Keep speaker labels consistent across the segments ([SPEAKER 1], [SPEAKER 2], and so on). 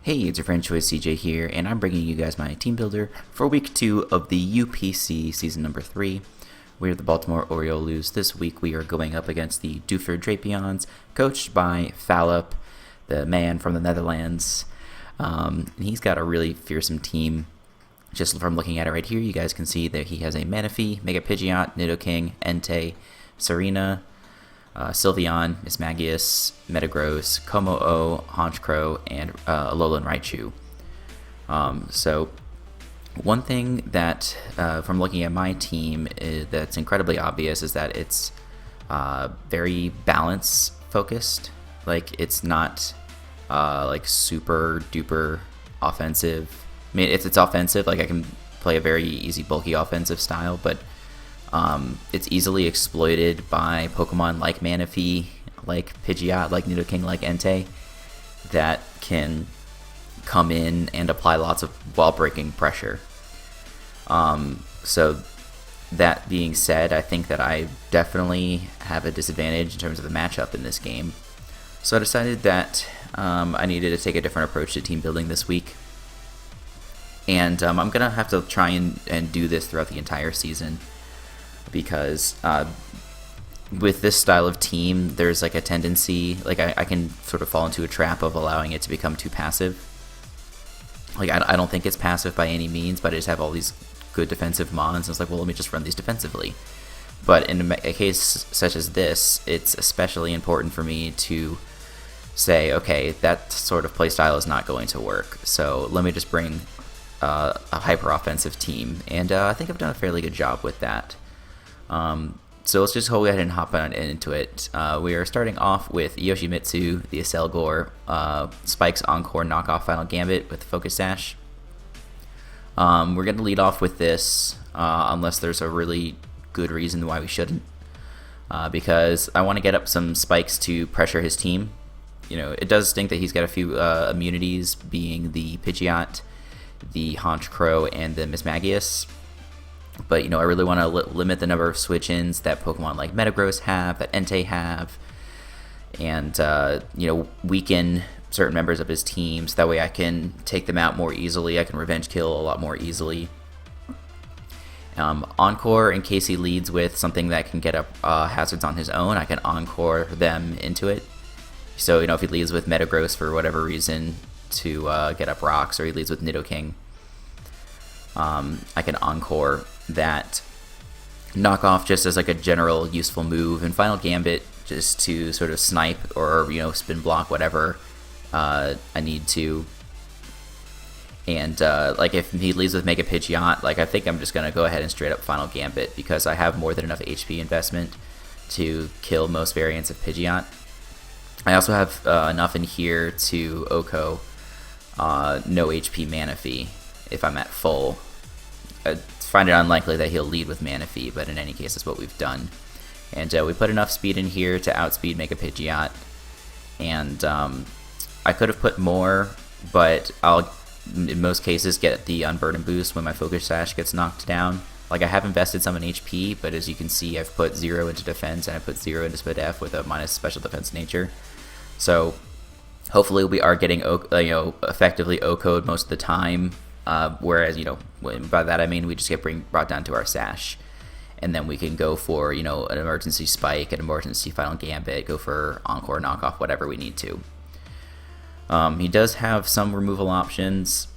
[SPEAKER 1] Hey, it's your friend Choice CJ here, and I'm bringing you guys my team builder for week 2 of the UPC season number 3. We're the Baltimore Oriolus. This week we are going up against the Dewford Drapions, coached by Phalop, the man from the Netherlands. And he's got a really fearsome team. Just from looking at it right here, you guys can see that he has a Manaphy, Mega Pidgeot, Nidoking, Entei, Serena, Sylveon, Mismagius, Metagross, Como-O, Honchkrow, and Alolan Raichu. So one thing that, from looking at my team, that's incredibly obvious is that it's very balance focused. Like, it's not like super duper offensive. I mean, it's offensive. Like, I can play a very easy bulky offensive style, but it's easily exploited by Pokemon like Manaphy, like Pidgeot, like Nidoking, like Entei, that can come in and apply lots of wall-breaking pressure. So that being said, I think that I definitely have a disadvantage in terms of the matchup in this game. So I decided that I needed to take a different approach to team building this week. And I'm going to have to try and do this throughout the entire season, because with this style of team, there's like a tendency, like I can sort of fall into a trap of allowing it to become too passive. Like, I don't think it's passive by any means, but I just have all these good defensive mons, and it's like, well, let me just run these defensively. But in a case such as this, it's especially important for me to say, okay, that sort of playstyle is not going to work, so let me just bring a hyper-offensive team, and I think I've done a fairly good job with that. So let's just go ahead and hop on into it. We are starting off with Yoshimitsu, the Acelgor, Spike's Encore knockoff Final Gambit with Focus Sash. We're going to lead off with this, unless there's a really good reason why we shouldn't, because I want to get up some spikes to pressure his team. You know, it does stink that he's got a few immunities, being the Pidgeot, the Honchkrow, and the Mismagius. But, you know, I really want to limit the number of switch-ins that Pokemon like Metagross have, that Entei have, and, you know, weaken certain members of his team, so that way I can take them out more easily. I can revenge kill a lot more easily. Encore, in case he leads with something that can get up hazards on his own, I can Encore them into it. So, you know, if he leads with Metagross for whatever reason to get up rocks, or he leads with Nidoking, I can Encore that knockoff just as like a general useful move, and Final Gambit just to sort of snipe or, you know, spin block whatever I need to. And like if he leads with Mega Pidgeot, like I think I'm just gonna go ahead and straight up Final Gambit, because I have more than enough HP investment to kill most variants of Pidgeot. I also have enough in here to OHKO no HP Manaphy if I'm at full. I find it unlikely that he'll lead with Manaphy, but in any case, that's what we've done. And we put enough speed in here to outspeed Mega Pidgeot. And I could have put more, but I'll, in most cases, get the Unburden boost when my Focus Sash gets knocked down. Like, I have invested some in HP, but as you can see, I've put 0 into defense, and I put 0 into SpDef with a minus special defense nature. So hopefully we are getting, you know, effectively OHKO'd most of the time. Whereas, you know, by that I mean we just get brought down to our Sash, and then we can go for, you know, an emergency Spike, an emergency Final Gambit, go for Encore, knockoff, whatever we need to. He does have some removal options,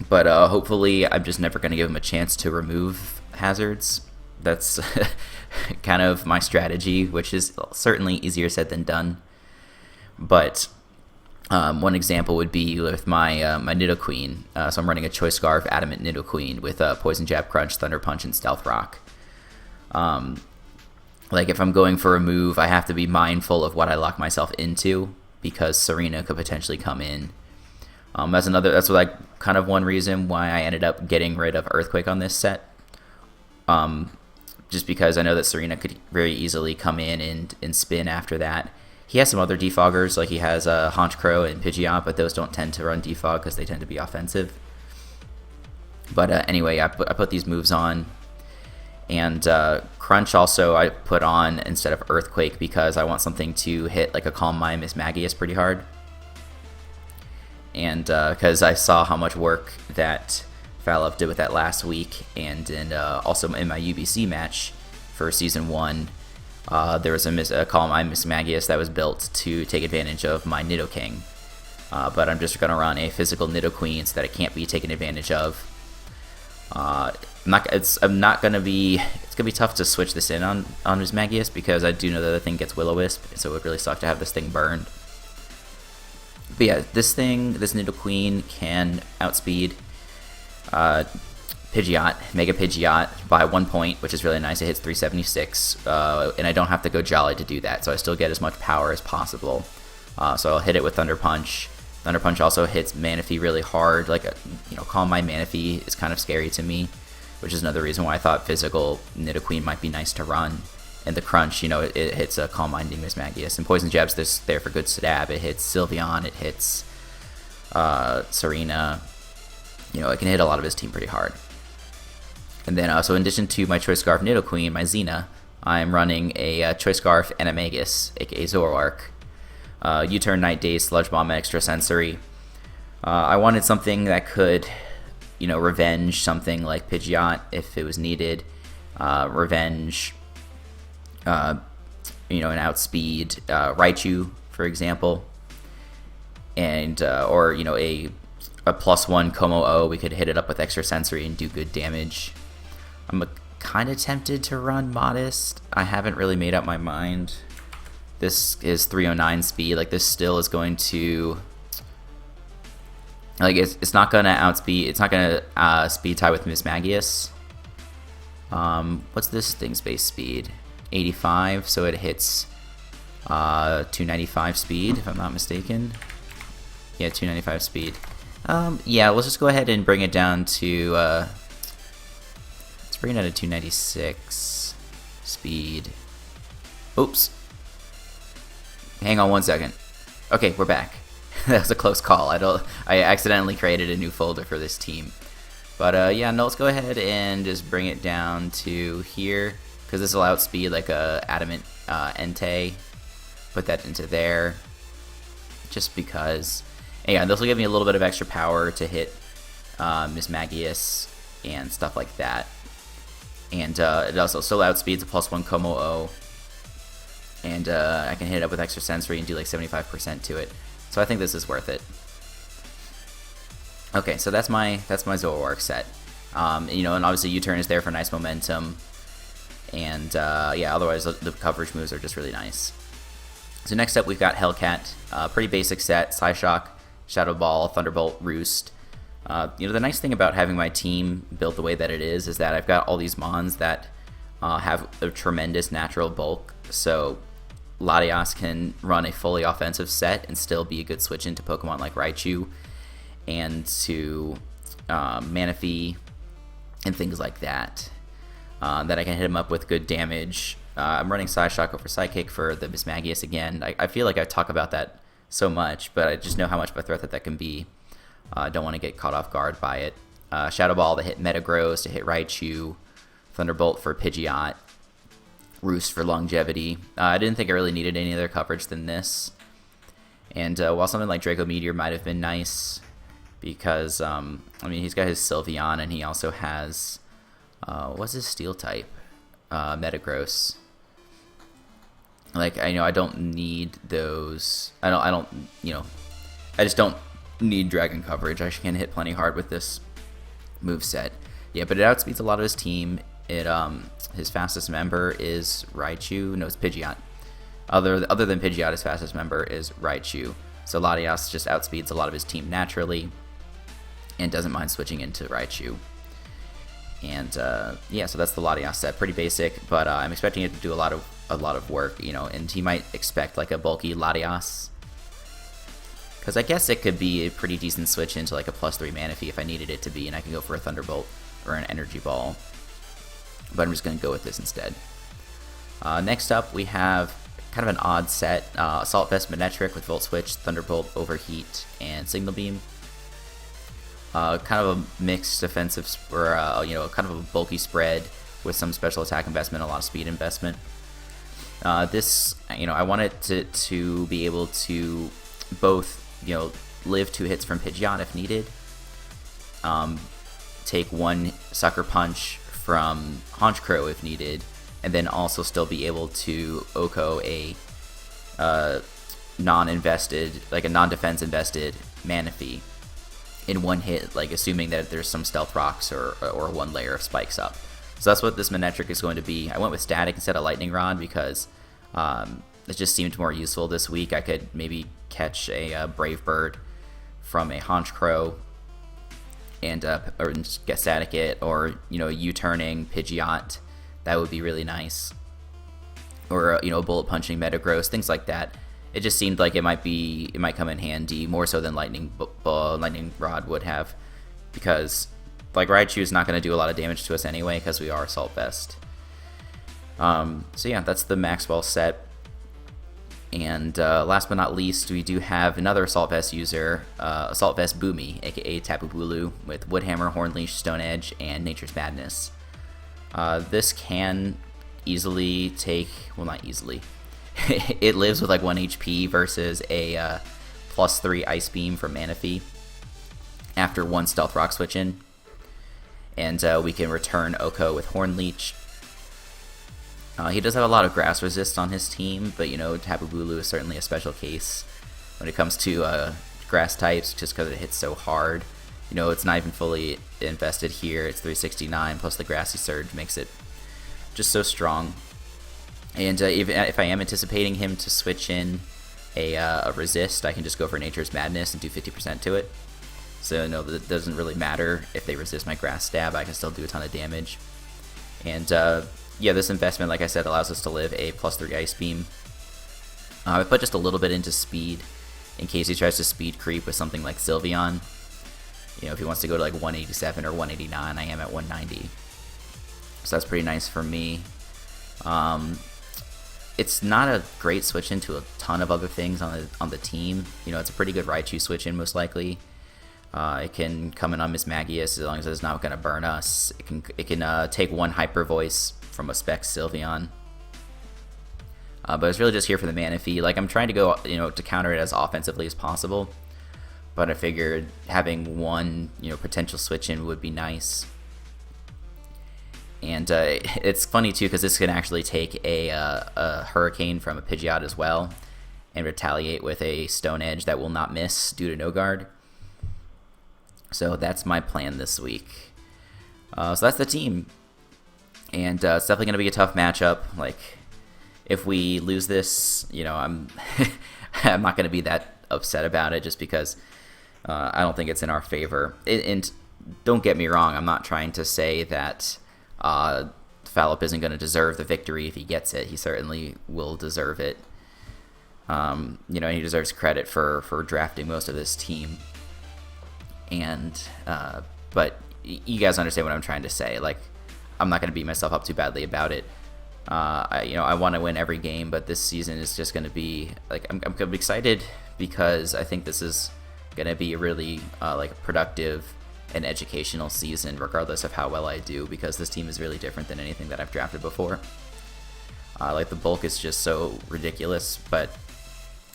[SPEAKER 1] but hopefully I'm just never going to give him a chance to remove hazards. That's kind of my strategy, which is certainly easier said than done. But one example would be with my my Nidoqueen. So I'm running a Choice Scarf Adamant Nidoqueen with Poison Jab, Crunch, Thunder Punch, and Stealth Rock. Like, if I'm going for a move, I have to be mindful of what I lock myself into, because Serena could potentially come in. That's like kind of one reason why I ended up getting rid of Earthquake on this set. Just because I know that Serena could very easily come in and spin after that. He has some other defoggers, like he has Honchkrow and Pidgeot, but those don't tend to run defog because they tend to be offensive. But anyway, I put these moves on. And Crunch also I put on instead of Earthquake, because I want something to hit like a Calm Mind Mismagius pretty hard. and because I saw how much work that Phalop did with that last week, and also in my UPC match for Season 1, there was a Column Mismagius that was built to take advantage of my Nidoking. But I'm just going to run a physical Nidoqueen so that it can't be taken advantage of. It's going to be tough to switch this in on Mismagius, because I do know that the thing gets Will-O-Wisp, so it would really suck to have this thing burned. But yeah, this Nidoqueen can outspeed Pidgeot, Mega Pidgeot, by 1 point, which is really nice. It hits 376, and I don't have to go Jolly to do that, so I still get as much power as possible. So I'll hit it with Thunder Punch. Thunder Punch also hits Manaphy really hard. Like, Calm Mind Manaphy is kind of scary to me, which is another reason why I thought physical Nidoqueen might be nice to run. And the Crunch, it hits a Calm Minding Mismagius. And Poison Jab's there for good stab. It hits Sylveon, it hits Serena. It can hit a lot of his team pretty hard. And then, so in addition to my Choice Scarf Nidoqueen, my Xena, I'm running a Choice Scarf Animagus, aka Zoroark. U-Turn, Night Daze, Sludge Bomb, Extra Sensory. I wanted something that could, revenge something like Pidgeot if it was needed. Revenge, an outspeed Raichu, for example. And, or, a +1 Como-O, we could hit it up with Extra Sensory and do good damage. I'm kind of tempted to run Modest. I haven't really made up my mind. This is 309 speed. Like, this still is going to, like, it's not gonna outspeed. It's not gonna speed tie with Mismagius. What's this thing's base speed? 85. So it hits 295 speed, if I'm not mistaken. Yeah, 295 speed. Yeah, let's just go ahead and bring it down to. Let's bring it down to 296 speed. Oops. Hang on 1 second. Okay, we're back. That was a close call. I accidentally created a new folder for this team. But yeah, no, let's go ahead and just bring it down to here, because this will outspeed like a Adamant Entei. Put that into there, just because. And yeah, this will give me a little bit of extra power to hit Mismagius and stuff like that. And it also still outspeeds a +1 Como-O. And I can hit it up with Extra Sensory and do like 75% to it. So I think this is worth it. Okay, so that's my Zoroark set. And obviously U-Turn is there for nice momentum. And yeah, otherwise the coverage moves are just really nice. So next up we've got Hellcat. Pretty basic set. Psyshock, Shadow Ball, Thunderbolt, Roost. The nice thing about having my team built the way that it is that I've got all these Mons that have a tremendous natural bulk. So Latias can run a fully offensive set and still be a good switch into Pokemon like Raichu and to Manaphy and things like that. That I can hit him up with good damage. I'm running Psyshock over Psychic for the Mismagius again. I feel like I talk about that so much, but I just know how much of a threat that can be. I don't want to get caught off guard by it. Shadow Ball to hit Metagross, to hit Raichu. Thunderbolt for Pidgeot. Roost for longevity. I didn't think I really needed any other coverage than this. And while something like Draco Meteor might have been nice, because, he's got his Sylveon, and he also has, what's his Steel type? Metagross. Like, I don't need those. I just don't need Dragon coverage. I can hit plenty hard with this moveset. Yeah, but it outspeeds a lot of his team. His fastest member is Raichu. No, it's Pidgeot. Other than Pidgeot, his fastest member is Raichu. So Latias just outspeeds a lot of his team naturally, and doesn't mind switching into Raichu. And yeah, so that's the Latias set. Pretty basic, but I'm expecting it to do a lot of work, and he might expect like a bulky Latias. Because I guess it could be a pretty decent switch into like a +3 Manaphy if I needed it to be, and I can go for a Thunderbolt or an Energy Ball. But I'm just going to go with this instead. Next up, we have kind of an odd set. Assault Vest Manectric with Volt Switch, Thunderbolt, Overheat, and Signal Beam. Kind of a mixed defensive, or kind of a bulky spread with some special attack investment, a lot of speed investment. This, I want it to be able to both, live 2 hits from Pidgeot if needed. Take 1 Sucker Punch from Honchkrow if needed, and then also still be able to Oko a non-invested, like a non-defense invested Manaphy in 1 hit, like assuming that there's some Stealth Rocks or 1 layer of spikes up. So that's what this Manectric is going to be. I went with Static instead of Lightning Rod because it just seemed more useful this week. I could maybe catch a Brave Bird from a Honchkrow and or just get Static it, or U-turning Pidgeot. That would be really nice. Or bullet punching Metagross, things like that. It just seemed like it might come in handy more so than Lightning Rod would have, because like Raichu is not going to do a lot of damage to us anyway because we are Assault Vest. So yeah, that's the Maxwell set. And last but not least, we do have another Assault Vest user, Assault Vest Boomy, aka Tapu Bulu, with Woodhammer, Hornleash, Stone Edge, and Nature's Madness. This can easily take, well, not easily, it lives with like 1 HP versus a +3 Ice Beam from Manaphy after 1 Stealth Rock switch in. And we can return Oko with Hornleech. He does have a lot of grass resist on his team, but Tapu Bulu is certainly a special case when it comes to grass types, just because it hits so hard. It's not even fully invested here. It's 369 plus the Grassy Surge makes it just so strong. And even if I am anticipating him to switch in a resist, I can just go for Nature's Madness and do 50% to it. So no, it doesn't really matter if they resist my Grass Stab. I can still do a ton of damage. And yeah, this investment, like I said, allows us to live a +3 Ice Beam. I put just a little bit into speed in case he tries to speed creep with something like Sylveon. If he wants to go to like 187 or 189, I am at 190. So that's pretty nice for me. It's not a great switch into a ton of other things on the team. It's a pretty good Raichu switch in most likely. It can come in on Miss Magius as long as it's not going to burn us. It can take 1 Hyper Voice from a Specs Sylveon. But it's really just here for the Manaphy. Like, I'm trying to go, to counter it as offensively as possible. But I figured having 1, potential switch in would be nice. And it's funny too because this can actually take a Hurricane from a Pidgeot as well, and retaliate with a Stone Edge that will not miss due to no guard. So that's my plan this week. So that's the team, and it's definitely going to be a tough matchup. Like, if we lose this, I'm I'm not going to be that upset about it just because I don't think it's in our favor. And don't get me wrong, I'm not trying to say that Phalop isn't going to deserve the victory if he gets it. He certainly will deserve it. He deserves credit for drafting most of this team. And but you guys understand what I'm trying to say. Like, I'm not going to beat myself up too badly about it. I want to win every game, but this season is just going to be like I'm excited because I think this is going to be a really productive and educational season, regardless of how well I do, because this team is really different than anything that I've drafted before. The bulk is just so ridiculous, but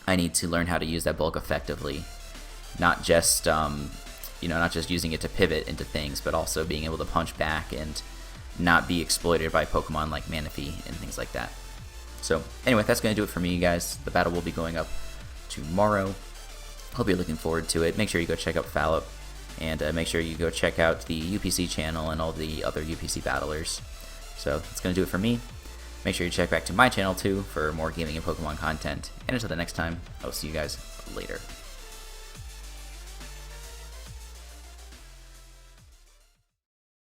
[SPEAKER 1] I need to learn how to use that bulk effectively, not just not just using it to pivot into things, but also being able to punch back and not be exploited by Pokemon like Manaphy and things like that. So anyway, that's going to do it for me, you guys. The battle will be going up tomorrow. Hope you're looking forward to it. Make sure you go check out Phalop, and make sure you go check out the UPC channel and all the other UPC battlers. So that's going to do it for me. Make sure you check back to my channel too for more gaming and Pokemon content. And until the next time, I'll see you guys later.